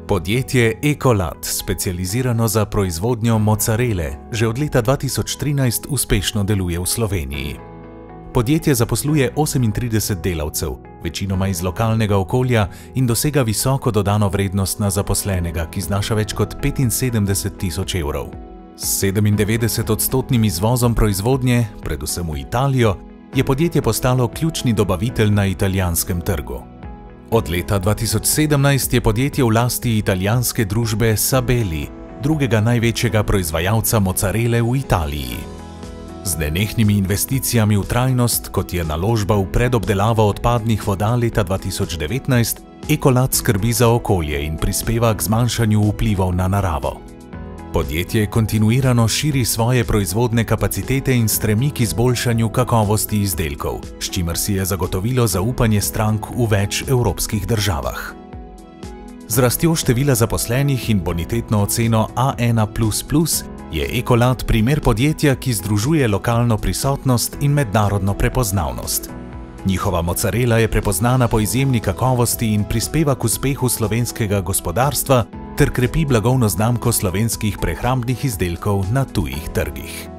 Podjetje Ecolad, specializirano za proizvodnjo mocarele, že od leta 2013 uspešno deluje v Sloveniji. Podjetje zaposluje 38 delavcev, večinoma iz lokalnega okolja, in dosega visoko dodano vrednost na zaposlenega, ki znaša več kot 75.000 evrov. S 97% izvozom proizvodnje, predvsem v Italijo, je podjetje postalo ključni dobavitelj na italijanskem trgu. Od leta 2017 je podjetje v lasti italijanske družbe Sabeli, drugega največjega proizvajalca mocarele v Italiji. Z nenehnimi investicijami v trajnost, kot je naložba v predobdelavo odpadnih voda leta 2019, Ecolad skrbi za okolje in prispeva k zmanjšanju vplivov na naravo. Podjetje kontinuirano širi svoje proizvodne kapacitete in stremi k izboljšanju kakovosti izdelkov, s čimer si je zagotovilo zaupanje strank v več evropskih državah. Z rastjo števila zaposlenih in bonitetno oceno A1++ je Ecolad primer podjetja, ki združuje lokalno prisotnost in mednarodno prepoznavnost. Njihova mocarela je prepoznana po izjemni kakovosti in prispeva k uspehu slovenskega gospodarstva ter krepi blagovno znamko slovenskih prehrambnih izdelkov na tujih trgih.